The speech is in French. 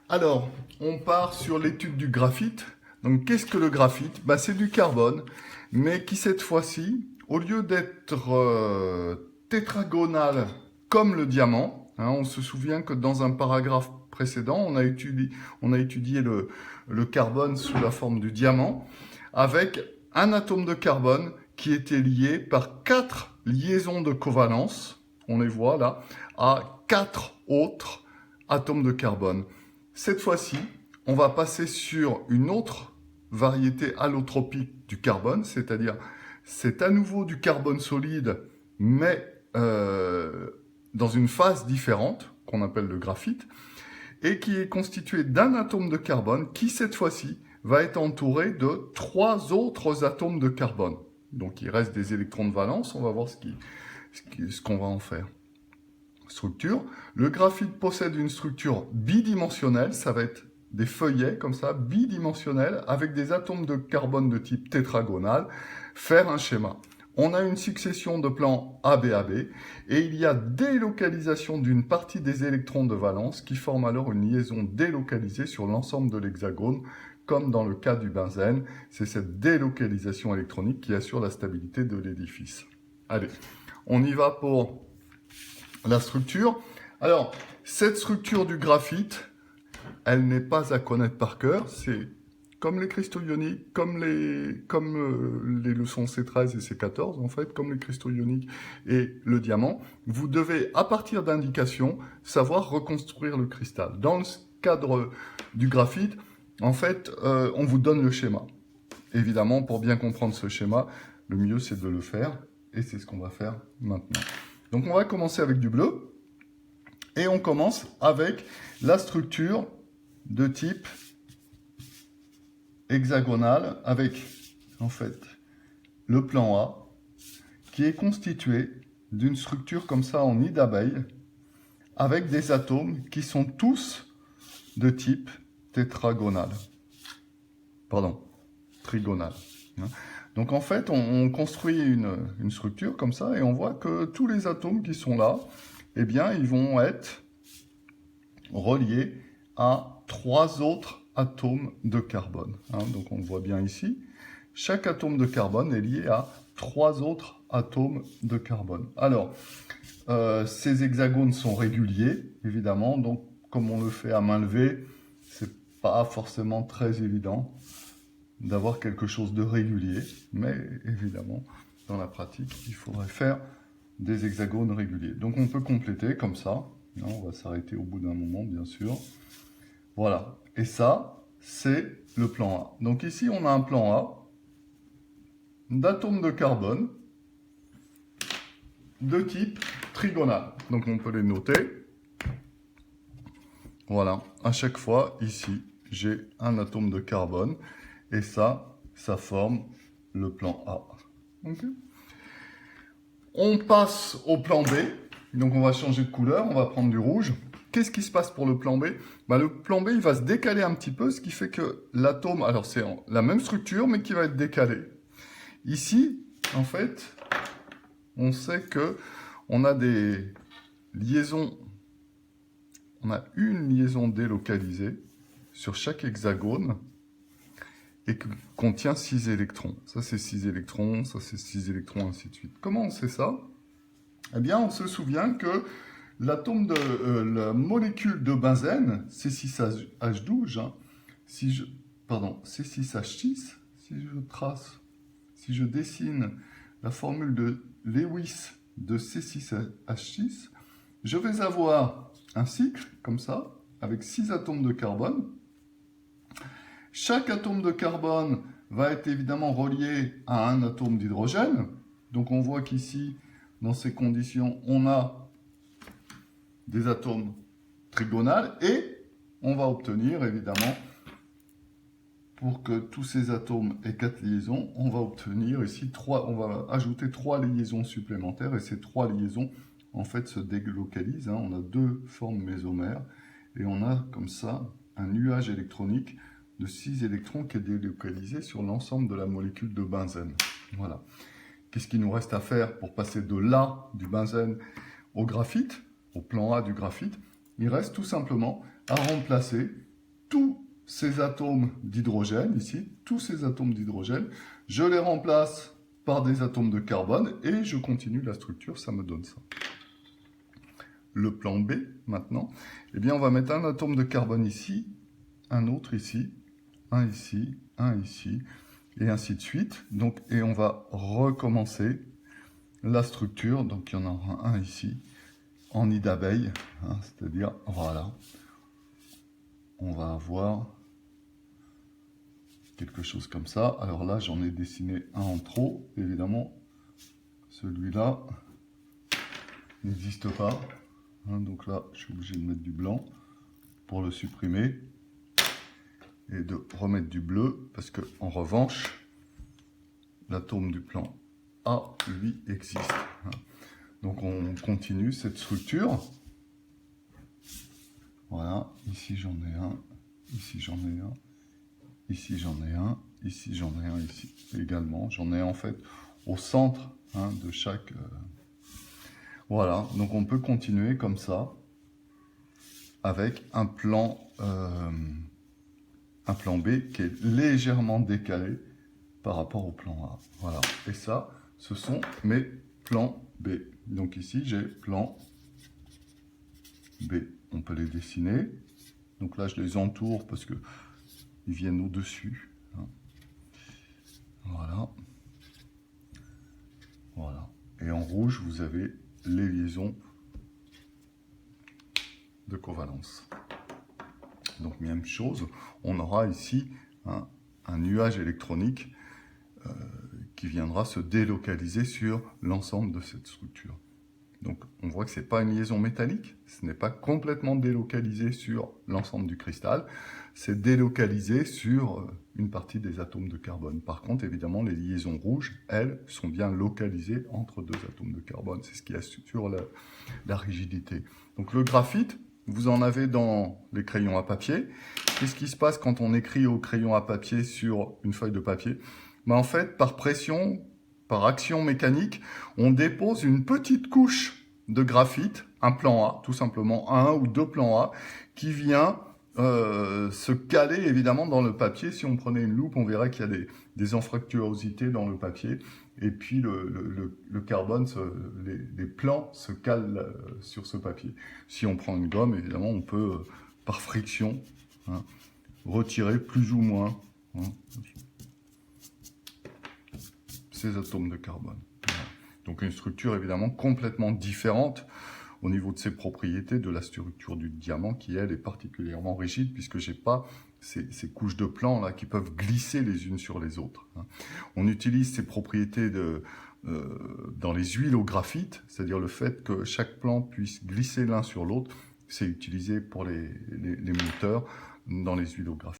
Alors, on part sur l'étude du graphite. Donc, qu'est-ce que le graphite? C'est du carbone, mais qui cette fois-ci, au lieu d'être tétragonal comme le diamant, on se souvient que dans un paragraphe précédent, on a étudié le carbone sous la forme du diamant, avec un atome de carbone qui était lié par 4 liaisons de covalence, on les voit là, à 4 autres atomes de carbone. Cette fois-ci, on va passer sur une autre variété allotropique du carbone, c'est-à-dire c'est à nouveau du carbone solide, mais dans une phase différente, qu'on appelle le graphite, et qui est constitué d'un atome de carbone qui, cette fois-ci, va être entouré de 3 autres atomes de carbone. Donc il reste des électrons de valence, on va voir ce qu'on va en faire. Structure. Le graphite possède une structure bidimensionnelle, ça va être des feuillets comme ça, bidimensionnels, avec des atomes de carbone de type tétragonal. Faire un schéma. On a une succession de plans ABAB, et il y a délocalisation d'une partie des électrons de valence qui forment alors une liaison délocalisée sur l'ensemble de l'hexagone, comme dans le cas du benzène. C'est cette délocalisation électronique qui assure la stabilité de l'édifice. Allez, on y va pour la structure. Alors, cette structure du graphite, elle n'est pas à connaître par cœur. C'est comme les cristaux ioniques, comme les leçons C13 et C14, en fait, comme les cristaux ioniques et le diamant. Vous devez, à partir d'indications, savoir reconstruire le cristal. Dans le cadre du graphite, en fait, on vous donne le schéma. Évidemment, pour bien comprendre ce schéma, le mieux, c'est de le faire. Et c'est ce qu'on va faire maintenant. Donc on va commencer avec du bleu, et on commence avec la structure de type hexagonal, avec en fait le plan A, qui est constitué d'une structure comme ça en nid d'abeille, avec des atomes qui sont tous de type tétragonal. Pardon, trigonal. Donc en fait, on construit une structure comme ça, et on voit que tous les atomes qui sont là, eh bien, ils vont être reliés à 3 autres atomes de carbone. Donc on le voit bien ici. Chaque atome de carbone est lié à 3 autres atomes de carbone. Alors, ces hexagones sont réguliers, évidemment, donc comme on le fait à main levée, c'est pas forcément très évident d'avoir quelque chose de régulier, mais évidemment, dans la pratique, il faudrait faire des hexagones réguliers. Donc on peut compléter comme ça. On va s'arrêter au bout d'un moment, bien sûr. Voilà. Et ça, c'est le plan A. Donc ici, on a un plan A d'atomes de carbone de type trigonal. Donc on peut les noter. Voilà. À chaque fois, ici, j'ai un atome de carbone. Et ça forme le plan A. Okay. On passe au plan B. Donc on va changer de couleur, on va prendre du rouge. Qu'est-ce qui se passe pour le plan B? Le plan B, il va se décaler un petit peu, ce qui fait que l'atome, alors c'est la même structure, mais qui va être décalé. Ici, en fait, on sait que on a des liaisons, on a une liaison délocalisée sur chaque hexagone, et qui contient 6 électrons. Ça, c'est 6 électrons, ça, c'est 6 électrons, ainsi de suite. Comment on sait ça? Eh bien, on se souvient que l'atome de la molécule de benzène, C6H12, C6H6, si je dessine la formule de Lewis de C6H6, je vais avoir un cycle, comme ça, avec 6 atomes de carbone. Chaque atome de carbone va être évidemment relié à un atome d'hydrogène. Donc on voit qu'ici, dans ces conditions, on a des atomes trigonales, et on va obtenir évidemment, pour que tous ces atomes aient 4 liaisons, on va obtenir ici on va ajouter 3 liaisons supplémentaires, et ces 3 liaisons en fait se délocalisent. On a 2 formes mésomères, et on a comme ça un nuage électronique de 6 électrons qui est délocalisé sur l'ensemble de la molécule de benzène. Voilà. Qu'est-ce qu'il nous reste à faire pour passer de l'A du benzène au graphite, au plan A du graphite? Il reste tout simplement à remplacer tous ces atomes d'hydrogène, ici, tous ces atomes d'hydrogène, je les remplace par des atomes de carbone et je continue la structure, ça me donne ça. Le plan B, maintenant, eh bien, on va mettre un atome de carbone ici, un autre ici, un ici, et ainsi de suite. Donc, et on va recommencer la structure. Donc, il y en aura un ici, en nid d'abeille, hein, c'est-à-dire, voilà, on va avoir quelque chose comme ça. Alors là, j'en ai dessiné un en trop, évidemment, celui-là n'existe pas. Hein, donc là, je suis obligé de mettre du blanc pour le supprimer et de remettre du bleu parce que en revanche, l'atome du plan A, lui, existe. Hein. Donc on continue cette structure. Voilà, ici j'en ai un, ici j'en ai un, ici j'en ai un, ici j'en ai un, ici également. J'en ai en fait au centre hein, de chaque... Voilà, donc on peut continuer comme ça avec un plan B qui est légèrement décalé par rapport au plan A. Voilà, et ça, ce sont mes plans B. Donc ici, j'ai plan B. On peut les dessiner. Donc là, je les entoure parce que ils viennent au-dessus. Hein. Voilà. Voilà. Et en rouge, vous avez les liaisons de covalence. Donc même chose, on aura ici un nuage électronique qui viendra se délocaliser sur l'ensemble de cette structure. Donc on voit que ce n'est pas une liaison métallique, ce n'est pas complètement délocalisé sur l'ensemble du cristal, c'est délocalisé sur une partie des atomes de carbone. Par contre, évidemment, les liaisons rouges, elles, sont bien localisées entre deux atomes de carbone. C'est ce qui assure la rigidité. Donc le graphite, vous en avez dans les crayons à papier. Qu'est-ce qui se passe quand on écrit au crayon à papier sur une feuille de papier? Ben, en fait, par pression, par action mécanique, on dépose une petite couche de graphite, un plan A, tout simplement, un ou deux plans A, qui vient se caler évidemment dans le papier. Si on prenait une loupe, on verrait qu'il y a des anfractuosité dans le papier. Et puis le carbone, les plans se calent sur ce papier. Si on prend une gomme, évidemment, on peut, par friction, hein, retirer plus ou moins hein, ces atomes de carbone. Voilà. Donc une structure évidemment complètement différente au niveau de ses propriétés de la structure du diamant qui, elle, est particulièrement rigide puisque j'ai pas ces couches de plans là qui peuvent glisser les unes sur les autres. Hein. On utilise ces propriétés dans les huiles au graphite, c'est-à-dire le fait que chaque plan puisse glisser l'un sur l'autre, c'est utilisé pour les moteurs dans les huiles au graphite.